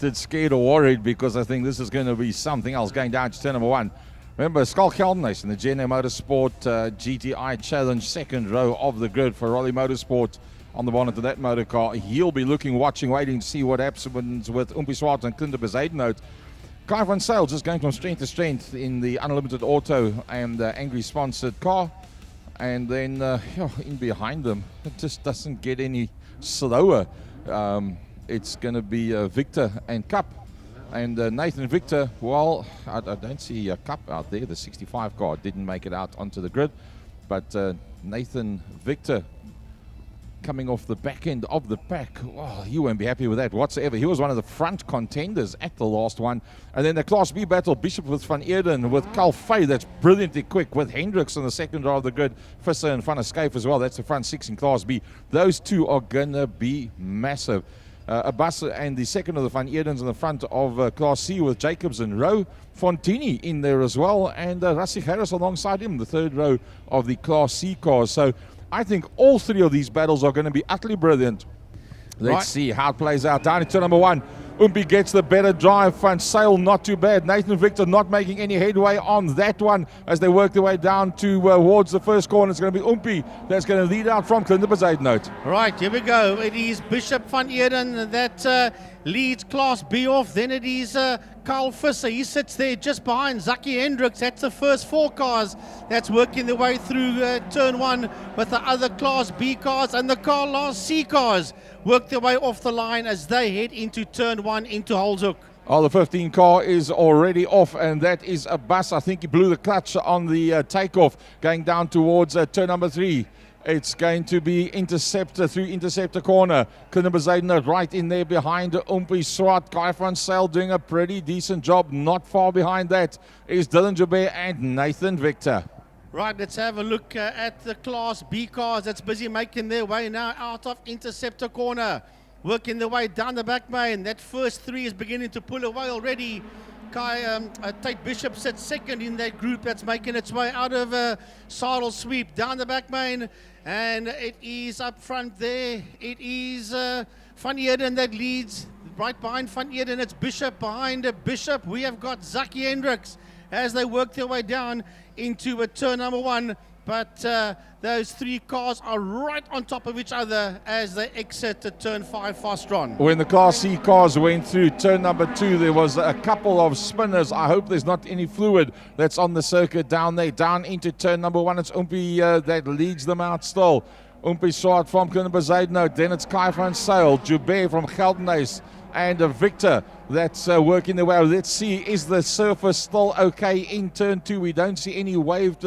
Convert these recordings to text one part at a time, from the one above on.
excited, scared, or worried because I think this is going to be something else going down to turn number 1. Remember, Skull Keltness in the GNA Motorsport GTI Challenge, second row of the grid for Raleigh Motorsport on the bonnet of that motor car. He'll be looking, watching, waiting to see what happens with Oompie Swart and Klinder Bezuidenhout. Kai van Zyl just going from strength to strength in the Unlimited Auto and Angry sponsored car. And then in behind them, it just doesn't get any slower. It's going to be Victor and Cup. And Nathan Victor, well, I don't see a Cup out there. The 65 car didn't make it out onto the grid. But Nathan Victor coming off the back end of the pack. Oh, you won't be happy with that whatsoever. He was one of the front contenders at the last one. And then the Class B battle, Bishop with Van Eerden, with Carl Fay, that's brilliantly quick, with Hendricks on the second row of the grid, Visser and Van Escape as well. That's the front 6 in Class B. Those two are going to be massive. Abbas and the second of the Van Eerdens in the front of Class C with Jacobs and Rowe. Fontini in there as well, and Rassig Harris alongside him, the third row of the Class C cars. So I think all three of these battles are going to be utterly brilliant. Let's see how it plays out. Down into number 1. Oompie gets the better drive. Van Zyl not too bad. Nathan Victor not making any headway on that one as they work their way down towards the first corner. It's going to be Oompie that's going to lead out from Klinder Bezuidenhout. Right, here we go. It is Bishop Van Eerden that leads Class B off. Then it is Carl Visser. He sits there just behind Zaki Hendricks. That's the first 4 cars that's working their way through turn 1 with the other Class B cars, and the Class C cars work their way off the line as they head into turn 1 into Holzhoek. Oh, the 15 car is already off, and that is a bus. I think he blew the clutch on the takeoff going down towards turn number 3. It's going to be Interceptor through Interceptor corner. Klinder Bezuidenhout right in there behind Oompie Swart. Kai van Zyl doing a pretty decent job. Not far behind that is Dylan Joubert and Nathan Victor. Right, let's have a look at the Class B cars that's busy making their way now out of Interceptor corner. Working their way down the back main. That first 3 is beginning to pull away already. Tate Bishop sits second in that group that's making its way out of Sarl Sweep down the back main. And it is up front there. It is Van Eerden that leads. Right behind Van Eerden, it's Bishop. Behind Bishop, we have got Zaki Hendricks as they work their way down into turn number 1. But those 3 cars are right on top of each other as they exit turn 5 fast on. When the Class C cars went through turn number 2, there was a couple of spinners. I hope there's not any fluid that's on the circuit down there. Down into turn number 1, it's Oompie that leads them out still. Oompie Swart from Klinder Bezuidenhout. Then it's Kai van Zyl, Joubert from Geldenhuys, and Victor that's working their way. Let's see, is the surface still okay in turn 2? We don't see any waved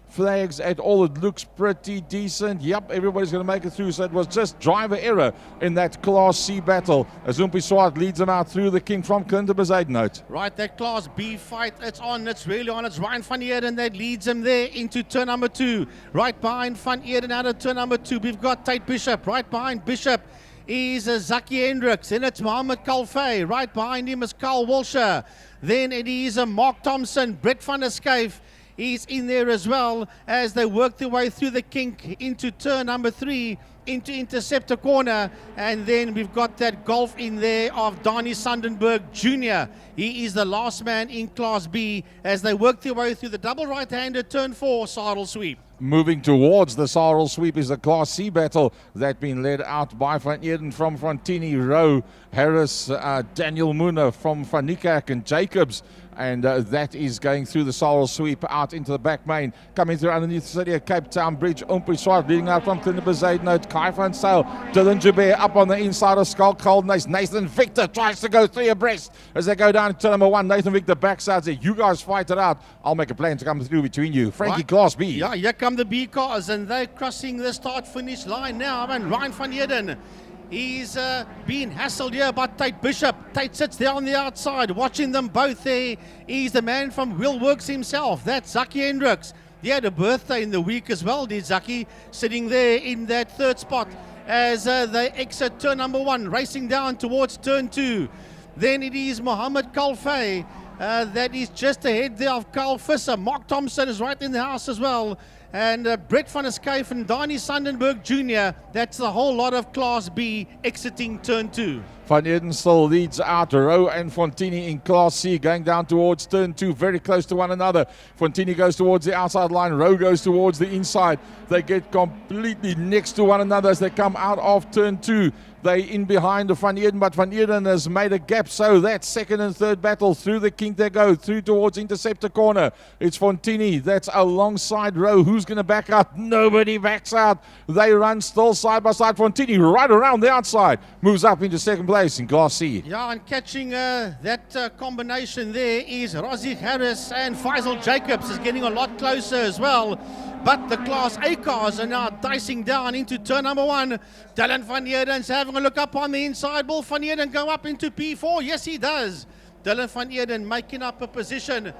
flags at all. It looks pretty decent. Yep, everybody's going to make it through. So it was just driver error in that Class C battle as Oompie Swart leads them out through the king from Klinder Bezuidenhout. Right, that Class B fight, it's on, it's really on. It's Ryan Van Eerden that leads him there into turn number 2. Right behind Van Eerden out of turn number 2, we've got Tate Bishop. Right behind Bishop is Zaki Hendricks. Then it's Mohammed Kalfay. Right behind him is Carl Walsher. Then it is Mark Thompson. Brett van der Skyf is in there as well as they work their way through the kink into turn number 3 into Interceptor corner. And then we've got that golf in there of Donnie Sandenberg Jr. He is the last man in Class B as they work their way through the double right-handed turn 4 Sarl Sweep. Moving towards the Sarl Sweep is the Class C battle that been led out by Van Eerden from Fontini, Rowe, Harris, Daniel Moona from Van Niekerk and Jacobs. And that is going through the Sarl Sweep out into the back main. Coming through underneath the city of Cape Town Bridge. Oompie Swart leading out from Klinder Bezuidenhout. Kai van Zyl, Dylan Joubert up on the inside of Skull Keltness. Nathan Victor tries to go 3 abreast as they go down to number 1. Nathan Victor backsides it. You guys fight it out. I'll make a plan to come through between you. Frankie, right. Class B. Yeah, here come the B cars and they're crossing the start-finish line now. And Ryan Van Eerden, he's being hassled here by Tate Bishop. Tate sits there on the outside, watching them both there. He's the man from Will Works himself. That's Zaki Hendricks. He had a birthday in the week as well, did Zaki, sitting there in that 3rd spot as they exit turn number 1, racing down towards turn 2. Then it is Mohammed Kalfay that is just ahead there of Carl Visser. Mark Thompson is right in the house as well. And Brett van der Skyf and Donnie Sandenberg Jr., that's the whole lot of Class B exiting turn 2. Van Eden still leads out. Rowe and Fontini in Class C going down towards turn 2, very close to one another. Fontini goes towards the outside line. Rowe goes towards the inside. They get completely next to one another as they come out of turn 2. They in behind the Van Eden, but Van Eden has made a gap. So that second and third battle through the kink they go, through towards Interceptor corner. It's Fontini that's alongside Rowe. Who's going to back out? Nobody backs out. They run still side by side. Fontini right around the outside. Moves up into second place in Class C. Yeah, and catching that combination there is Rosie Harris, and Faisal Jacobs is getting a lot closer as well. But the Class A cars are now dicing down into turn number 1. Dylan Van Eerden's having a look up on the inside. Will Van Eerden go up into P4? Yes, he does. Dylan Van Eerden making up a position,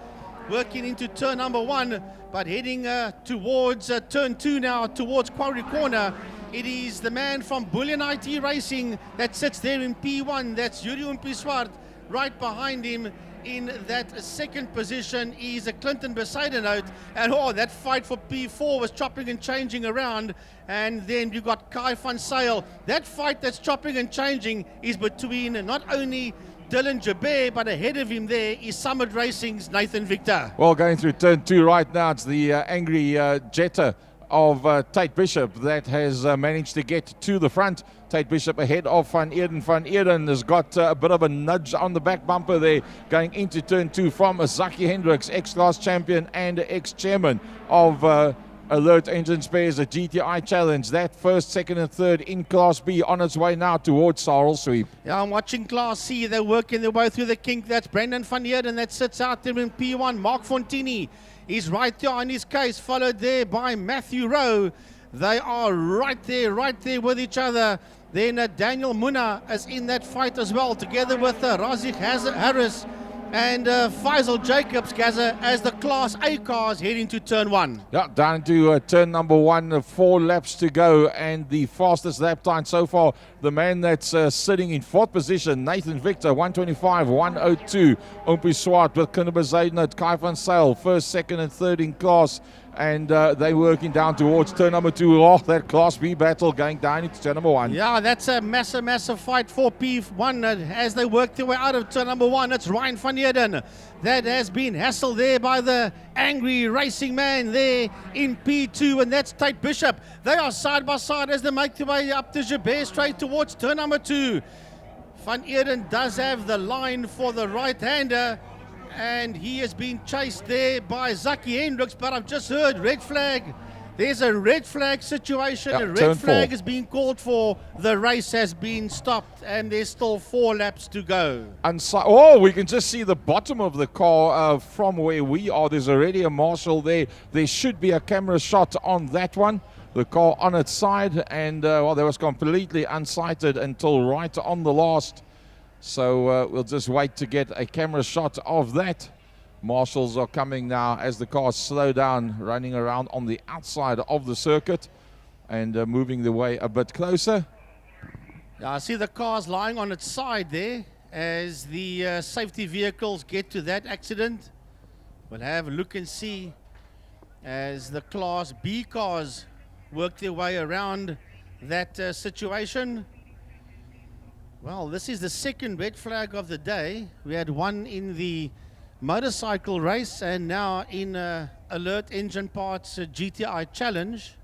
working into turn number 1, but heading towards turn 2 now, towards Quarry Corner. It is the man from Bullion IT Racing that sits there in P1. That's Yuri Umpiswart. Right behind him in that second position is a Clinton Besaidenout. And that fight for P4 was chopping and changing around. And then you got Kai van Sail. That fight that's chopping and changing is between not only Dylan Jabir, but ahead of him there is Summit Racing's Nathan Victor. Well, going through turn 2 right now, it's the angry Jetta of Tate Bishop that has managed to get to the front. Tate Bishop ahead of Van Eerden. Van Eerden has got a bit of a nudge on the back bumper there going into turn 2 from Zaki Hendricks, ex-class champion and ex-chairman of Alert Engine Spares, a GTI Challenge. That first, second and third in Class B on its way now towards Sarl Sweep. Yeah, I'm watching Class C. They're working their way through the kink. That's Brendan Van Eerden that sits out there in P1. Mark Fontini is right there on his case, followed there by Matthew Rowe. They are right there with each other. Then Daniel Munna is in that fight as well, together with Razik Harris and Faisal Jacobs, Gaza, as the Class A cars heading to turn 1. Yeah, down to turn number 1, 4 laps to go, and the fastest lap time so far, the man that's sitting in 4th position, Nathan Victor, 125.102. Umpi Swart with Kinderber Zaidnut, Kai van Sail, first, second and third in class. And they're working down towards turn number 2. Oh, that Class B battle going down into turn number 1. Yeah, that's a massive fight for P1 as they work their way out of turn number 1. It's Ryan Van Eerden that has been hassled there by the angry racing man there in P2, and that's Tate Bishop. They are side by side as they make their way up the Jabir straight towards turn number 2. Van Eerden does have the line for the right-hander, and he has been chased there by Zaki Hendricks, but I've just heard red flag. There's a red flag situation. Yep, a red flag 4 is being called for. The race has been stopped, and there's still 4 laps to go. We can just see the bottom of the car from where we are. There's already a marshal there. There should be a camera shot on that one. The car on its side, and that was completely unsighted until right on the last. So we'll just wait to get a camera shot of that. Marshals are coming now as the cars slow down, running around on the outside of the circuit and moving their way a bit closer. I see the cars lying on its side there as the safety vehicles get to that accident. We'll have a look and see as the Class B cars work their way around that situation. Well, this is the second red flag of the day. We had one in the motorcycle race and now in Alert Engine Parts GTI Challenge.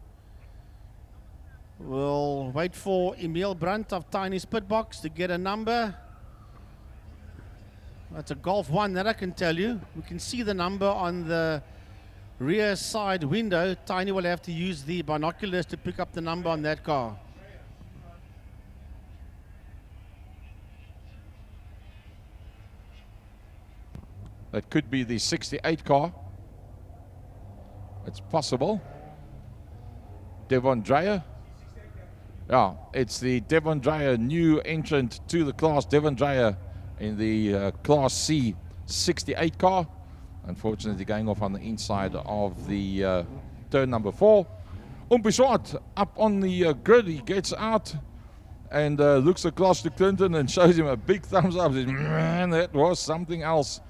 We'll wait for Emil Brandt of Tiny's Pit Box to get a number. That's a Golf 1, that I can tell you. We can see the number on the rear side window. Tiny will have to use the binoculars to pick up the number on that car. That could be the 68 car. It's possible. Devon Dreyer. Yeah, it's the Devon Dreyer, new entrant to the class. Devon Dreyer in the Class C 68 car. Unfortunately, going off on the inside of the turn number 4. Umpi Swart up on the grid. He gets out and looks across to Clinton and shows him a big thumbs up. Says, man, that was something else.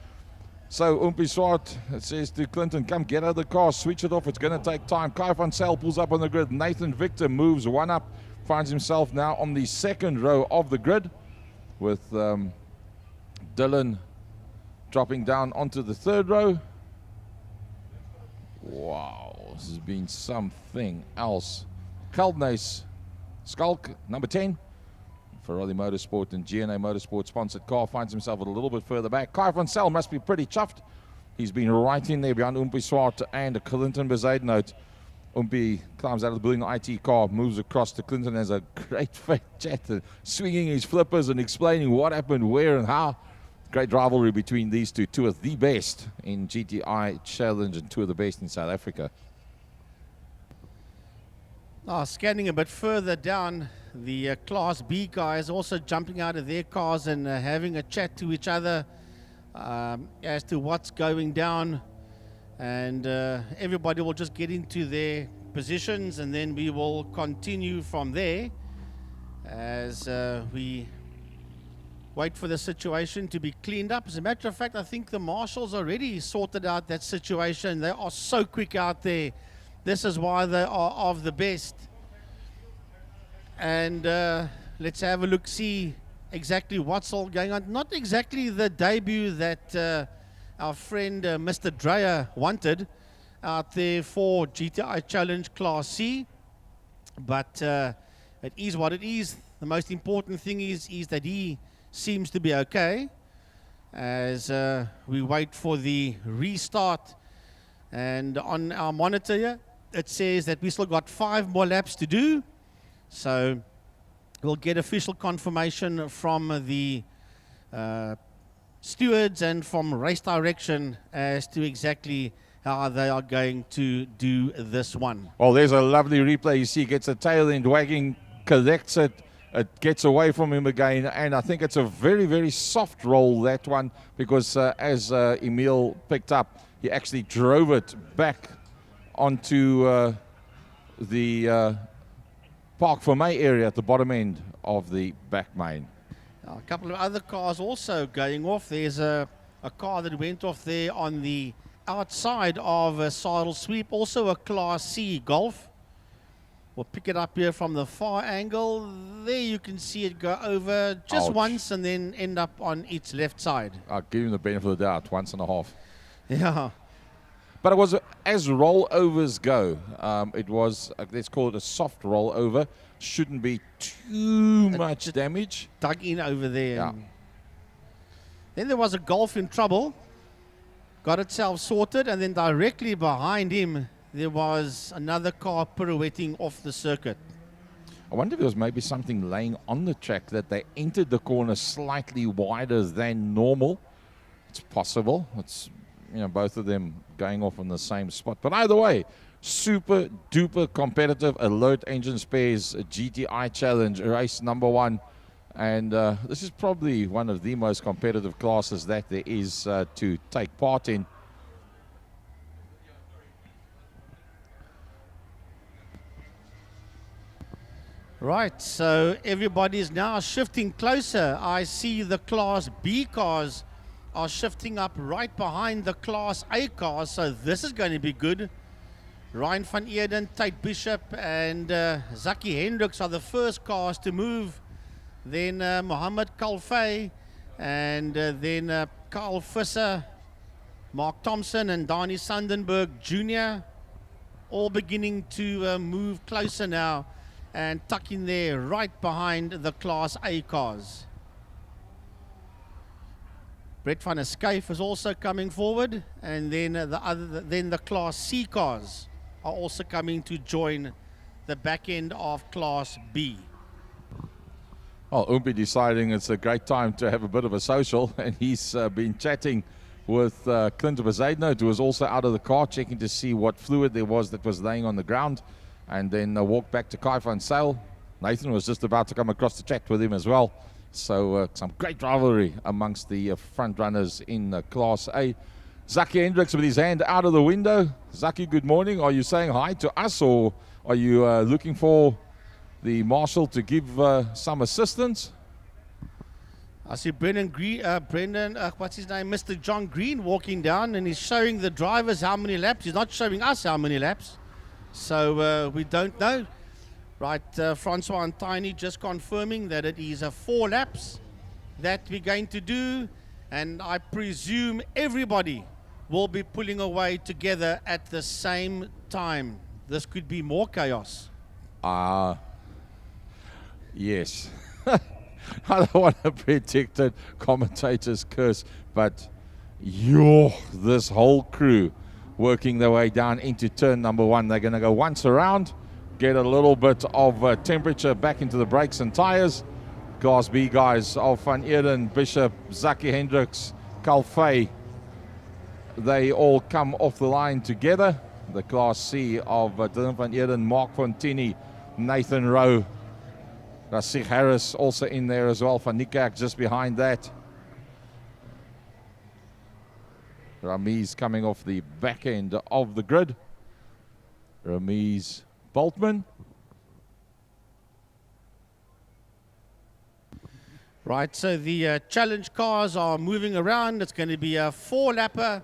So Umpi Swart says to Clinton, come get out of the car, switch it off, it's going to take time. Kai van Sail pulls up on the grid. Nathan Victor moves one up, finds himself now on the second row of the grid. with Dylan dropping down onto the third row. Wow, this has been something else. Keldnase Skulk, number 10. Ferrari Motorsport and GNA Motorsport sponsored car, finds himself a little bit further back. Kai van Zyl must be pretty chuffed. He's been right in there behind Umpi Swart and Clinton Bezuidenhout. Umpi climbs out of the building IT car, moves across to Clinton, has a great fat chat, swinging his flippers and explaining what happened, where and how. Great rivalry between these two of the best in GTI Challenge and two of the best in South Africa. Scanning a bit further down, the Class B guys also jumping out of their cars and having a chat to each other as to what's going down. And everybody will just get into their positions, and then we will continue from there as we wait for the situation to be cleaned up. As a matter of fact, I think the marshals already sorted out that situation. They are so quick out there. This is why they are of the best. And let's have a look, see exactly what's all going on. Not exactly the debut that our friend Mr. Dreyer wanted out there for GTI Challenge Class C. But it is what it is. The most important thing is that he seems to be okay as we wait for the restart. And on our monitor here, it says that we still got 5 more laps to do. So we'll get official confirmation from the stewards and from race direction as to exactly how they are going to do this one. Well, there's a lovely replay. You see, gets a tail end wagging, collects it. It gets away from him again, and I think it's a very, very soft roll, that one, because as Emil picked up, he actually drove it back onto the Park for May area at the bottom end of the back main. Now, a couple of other cars also going off. There's a car that went off there on the outside of a Saddle Sweep, also a Class C Golf. We'll pick it up here from the far angle. There you can see it go over just Ouch. once and then end up on its left side. I'll give him the benefit of the doubt, 1.5. Yeah. But it was, as rollovers go, it was, let's call it a soft rollover. Shouldn't be too much damage. Dug in over there. Yeah. Then there was a Golf in trouble. Got itself sorted, and then directly behind him, there was another car pirouetting off the circuit. I wonder if there was maybe something laying on the track that they entered the corner slightly wider than normal. It's possible. It's, both of them going off on the same spot. But either way, super duper competitive Alert Engine Spares GTI Challenge race number 1. And this is probably one of the most competitive classes that there is to take part in. Right, so everybody is now shifting closer. I see the Class B cars are shifting up right behind the Class A cars, so this is going to be good. Ryan van Eerden, Tate Bishop, and Zaki Hendricks are the first cars to move. Then Mohammed Kalfay, and then Carl Visser, Mark Thompson, and Donnie Sandenberg Jr. all beginning to move closer now and tuck in there right behind the Class A cars. Brett van der Schyff is also coming forward, and then the Class C cars are also coming to join the back end of Class B. Well, Umpi deciding it's a great time to have a bit of a social, and he's been chatting with Clinton Bezuidenhout, who was also out of the car, checking to see what fluid there was that was laying on the ground, and then walked back to Kai van Zyl. Nathan was just about to come across to chat with him as well. So some great rivalry amongst the front runners in Class A. Zaki Hendricks with his hand out of the window. Zaki, good morning. Are you saying hi to us, or are you looking for the marshal to give some assistance? I see Brendan, what's his name, Mr. John Green walking down, and he's showing the drivers how many laps. He's not showing us how many laps, so we don't know. Right, Francois and Tiny just confirming that it is 4 laps. that we're going to do, and I presume everybody will be pulling away together at the same time. This could be more chaos. Yes. I don't want to predict it, commentators curse, but this whole crew working their way down into turn number 1. They're going to go once around, get a little bit of temperature back into the brakes and tires. Class B guys of Van Eeren, Bishop, Zaki Hendricks, Calfey, they all come off the line together. The Class C of Dylan Van Eeren, Mark Fontini, Nathan Rowe, Rasik Harris also in there as well. Van Niekerk just behind that. Ramiz coming off the back end of the grid. Ramiz Boltman. Right, so the challenge cars are moving around. It's going to be a 4-lapper,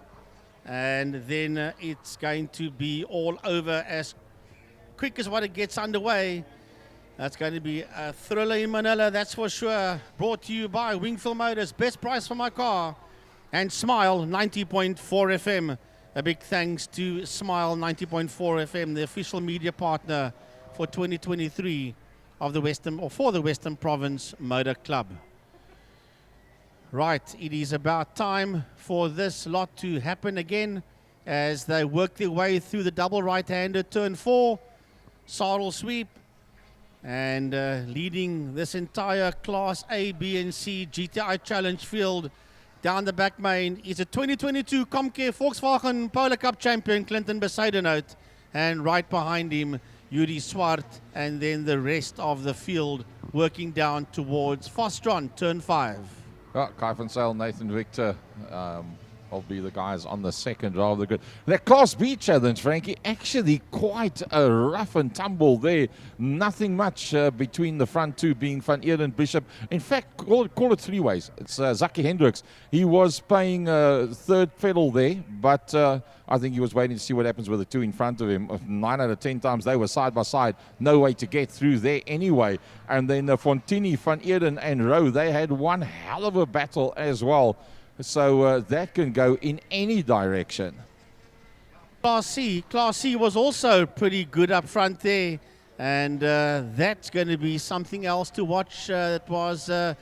and then it's going to be all over as quick as what it gets underway. That's going to be a thriller in Manila, that's for sure. Brought to you by Wingfield Motors, best price for my car, and Smile 90.4 FM. A big thanks to Smile 90.4 FM, the official media partner for 2023 of the Western, or for the Western Province Motor Club. Right, it is about time for this lot to happen again as they work their way through the double right-hander turn 4. Saddle sweep, and leading this entire Class A, B, and C GTI Challenge field down the back main is a 2022 Comcare Volkswagen Polo Cup champion, Clinton Bezuidenhout, and right behind him, Yuri Swart, and then the rest of the field working down towards Fostron, turn 5. Kai van Zyl, Nathan Victor will be the guys on the second row of the grid. That Class B challenge, Frankie, actually quite a rough and tumble there. Nothing much between the front two, being Van Eeren, Bishop. In fact, call it 3 ways. It's Zaki Hendricks. He was playing third pedal there, but I think he was waiting to see what happens with the two in front of him. 9 out of 10 times they were side by side. No way to get through there anyway. And then Fontini, Van Eeren, and Rowe, they had one hell of a battle as well. So that can go in any direction. Class C was also pretty good up front there, and that's going to be something else to watch. It was Dylan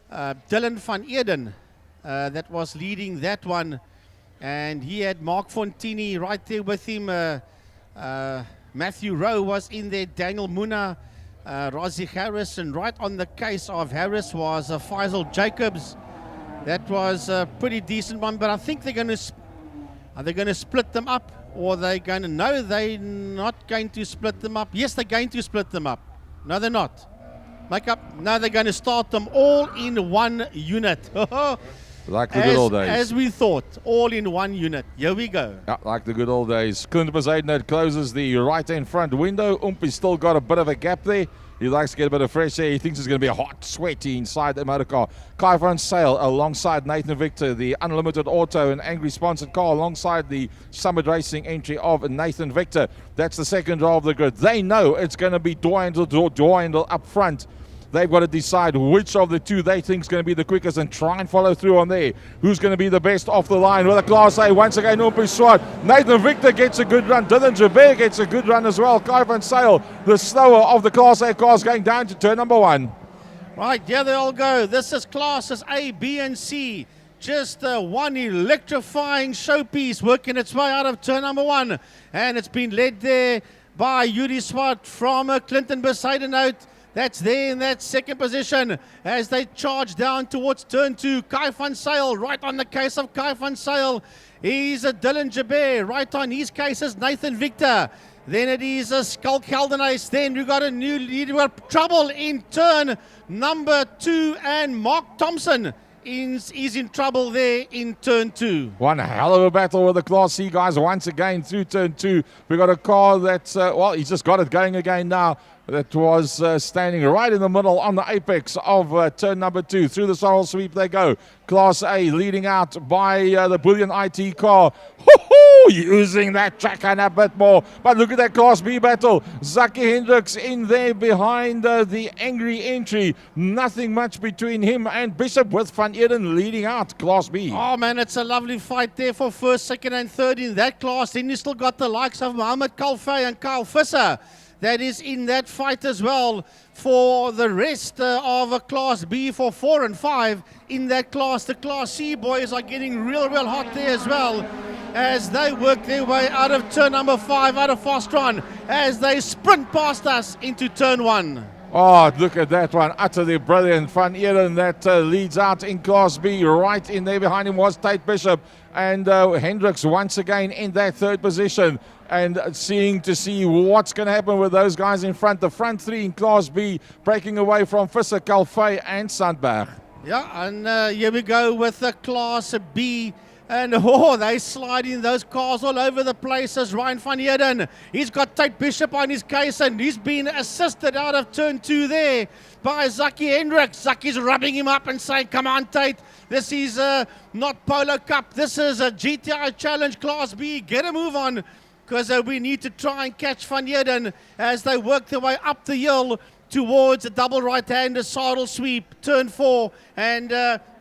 Van Eeren that was leading that one, and he had Mark Fontini right there with him. Matthew Rowe was in there, Daniel Muna, Rasik Harris, and right on the case of Harris was Faisal Jacobs. That was a pretty decent one, but I think they're going to, are they going to split them up, or are they going to, no, they're not going to split them up. Yes, they're going to split them up. No, they're not. Make up. No, they're going to start them all in one unit. Like the good old days. As we thought, all in one unit. Here we go. Yeah, like the good old days. Clinton Bezuidenhout closes the right-hand front window. Umpi's still got a bit of a gap there. He likes to get a bit of fresh air. He thinks it's going to be a hot, sweaty inside the motor car. Kai van Zyl alongside Nathan Victor, the Unlimited Auto and Angry sponsored car, alongside the Summit Racing entry of Nathan Victor. That's the second row of the grid. They know it's going to be Doindle up front. They've got to decide which of the two they think is going to be the quickest and try and follow through on there. Who's going to be the best off the line with a Class A? Once again, Umpi Swart. Nathan Victor gets a good run. Dylan Jabir gets a good run as well. Kai van Zyl, the slower of the Class A cars, going down to turn number 1. Right, here they all go. This is Classes A, B, and C. Just one electrifying showpiece working its way out of turn number 1. And it's been led there by Yuri Swart from Clinton Bezuidenhout. That's there in that second position as they charge down towards turn 2. Kai van Zyl, right on the case of Kai van Zyl. He's a Dylan Jabir. Right on his case is Nathan Victor. Then it is a Skulk Heldenhuis. Then we got a new lead. We got trouble in turn number 2, and Mark Thompson is in trouble there in turn 2. One hell of a battle with the Class C guys once again through turn 2. We got a car that's, well, he's just got it going again now. That was standing right in the middle on the apex of turn number 2. Through the saddle sweep they go. Class A leading out by the Bullion IT car. Hoo-hoo! using that track and a bit more. But look at that Class B battle. Zaki Hendricks in there behind the Angry Entry. Nothing much between him and Bishop, with Van Eden leading out Class B. Oh man, it's a lovely fight there for first, second and third in that class. Then you still got the likes of Mohammed Kalfay and Kyle Visser that is in that fight as well. For the rest of a Class B for 4 and 5 in that class. The Class C boys are getting real hot there as well, as they work their way out of turn number 5, out of fast run, as they sprint past us into turn 1. Oh, look at that one. Utterly brilliant. Van Eden that leads out in Class B. Right in there behind him was Tate Bishop. And Hendricks once again in that third position. And seeing to see what's going to happen with those guys in front. The front three in Class B breaking away from Visser, Kalfay and Sandberg. Yeah, and here we go with the Class B. And oh, they slide in those cars all over the place as Ryan van Heerden. He's got Tate Bishop on his case, and he's been assisted out of turn 2 there by Zaki Hendricks. Zaki's rubbing him up and saying, come on, Tate. This is not Polo Cup. This is a GTI Challenge Class B. Get a move on, because we need to try and catch Van Heerden as they work their way up the hill towards a double right-hander saddle sweep, turn 4. And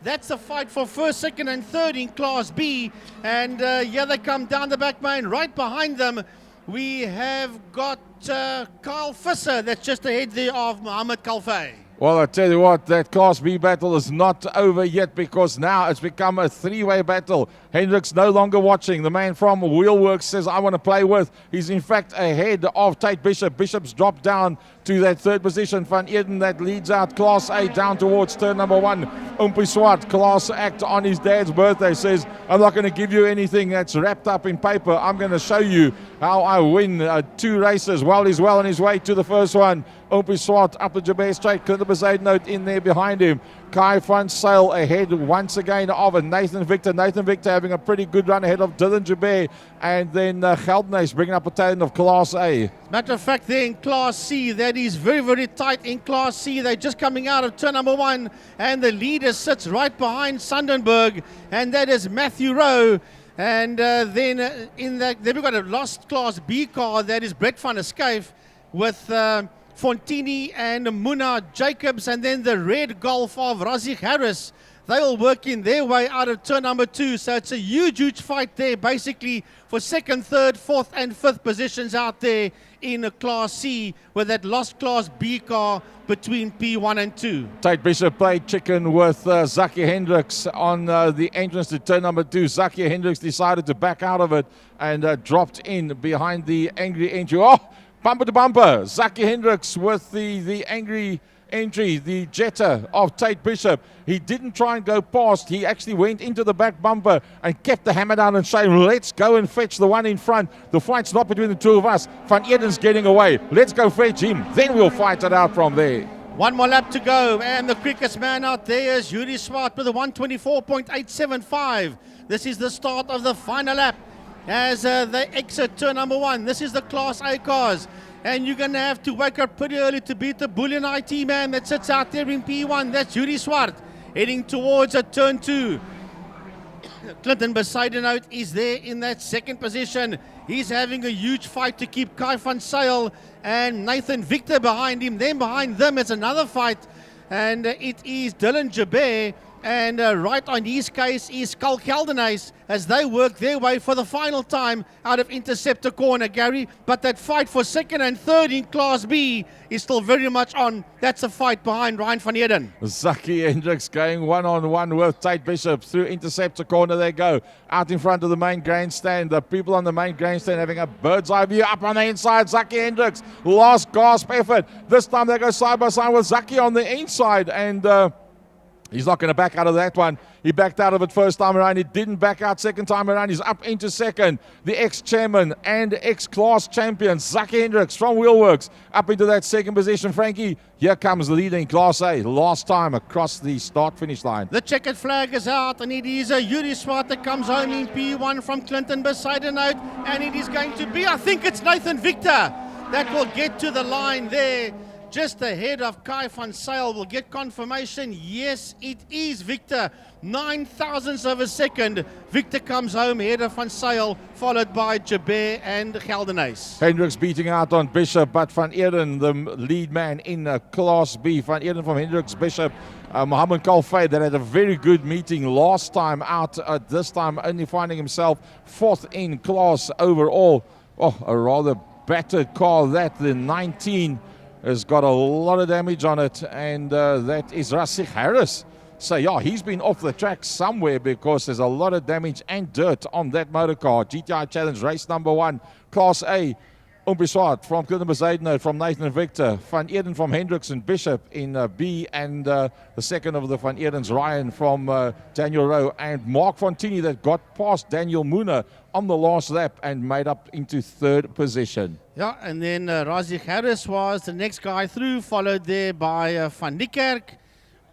that's the fight for first, second and third in Class B. And here they come down the back main. Right behind them, we have got Kyle Visser that's just ahead there of Mohammed Kalfay. Well, I tell you what, that Class B battle is not over yet, because now it's become a three-way battle. Hendricks no longer watching. The man from Wheelworks says, I want to play with. He's in fact ahead of Tate Bishop. Bishop's dropped down to that third position. Van Eden that leads out Class A down towards turn number 1. Umpi Swart, class act on his dad's birthday, says, I'm not going to give you anything that's wrapped up in paper. I'm going to show you how I win 2 races. Well, he's well on his way to the first one. Umpi Swart up the Jabez straight. Clinton Bezuidenhout in there behind him. Kai van Sail ahead once again of Nathan Victor. Nathan Victor having a pretty good run ahead of Dylan Jabez. And then Geldenhuys bringing up a talent of Class A. Matter of fact, there in Class C, that is very tight in Class C. They're just coming out of turn number 1, and the leader sits right behind Sundenberg, and that is Matthew Rowe. And then in that, then we've got a lost Class B car, that is Brett van der Schyff with Fontini and Muna Jacobs, and then the red Golf of Razik Harris. They will work in their way out of turn number 2. So it's a huge fight there, basically, for second, third, fourth, and fifth positions out there in Class C, with that lost Class B car between P1 and 2. Tate Bishop played chicken with Zaki Hendricks on the entrance to turn number 2. Zaki Hendricks decided to back out of it and dropped in behind the Angry Entry. Oh, bumper to bumper. Zaki Hendricks with the Angry Entry, the Jetta of Tate Bishop. He didn't try and go past. He actually went into the back bumper and kept the hammer down and saying, let's go and fetch the one in front. The fight's not between the two of us. Van Eden's getting away. Let's go fetch him. Then we'll fight it out from there. One more lap to go, and the quickest man out there is Yuri Swart with a 124.875. This is the start of the final lap as they exit turn number 1. This is the Class A cars. And you're going to have to wake up pretty early to beat the Bullion IT man that sits out there in P1. That's Yuri Swart heading towards a turn 2. Clinton Bezuidenhout is there in that second position. He's having a huge fight to keep Kai van Sail and Nathan Victor behind him. Then behind them is another fight, and it is Dylan Jabez. And right on his case is Kyle Geldenhuys as they work their way for the final time out of Interceptor Corner, Gary. But that fight for second and third in Class B is still very much on. That's a fight behind Ryan van Heerden. Zaki Hendricks going one-on-one with Tate Bishop through Interceptor Corner. They go out in front of the main grandstand. The people on the main grandstand having a bird's eye view up on the inside. Zaki Hendricks, last gasp effort. This time they go side by side with Zaki on the inside, and he's not going to back out of that one. He backed out of it first time around. He didn't back out second time around. He's up into second. The ex-chairman and ex-class champion, Zaki Hendricks from Wheelworks, up into that second position. Frankie, here comes the leader in Class A. Last time across the start-finish line. The checkered flag is out, and it is a Yuri Swart that comes home in P1 from Clinton Bezuidenhout. And it is going to be, I think it's Nathan Victor that will get to the line there. just ahead of Kai van Zyl. We'll get confirmation. Yes, it is Victor. 9,000ths of a second. Victor comes home ahead of van Zyl, followed by Jabeur and Geldenhuys. Hendricks beating out on Bishop, but Van Eeren, the lead man in Class B. Van Eeren from Hendricks, Bishop, Mohammed Kalfay, that had a very good meeting last time out. This time only finding himself 4th in class overall. Oh, a rather battered car that. The 19 has got a lot of damage on it, and that is Rasik Harris. So yeah, he's been off the track somewhere because there's a lot of damage and dirt on that motor car. GTI Challenge race number 1, Class A. Umbiswart from Kudumbazadno from Nathan Victor. Van Eeren from Hendricks and Bishop in B, and the second of the Van Eerens, Ryan from Daniel Rowe, and Mark Fontini that got past Daniel Moona on the last lap and made up into 3rd position. Yeah, and then Rasik Harris was the next guy through, followed there by Van Niekerk.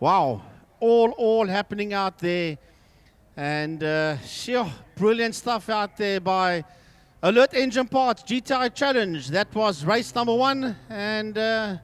Wow, all happening out there. And sure, brilliant stuff out there by Alert Engine Parts, GTI Challenge. That was race number 1, and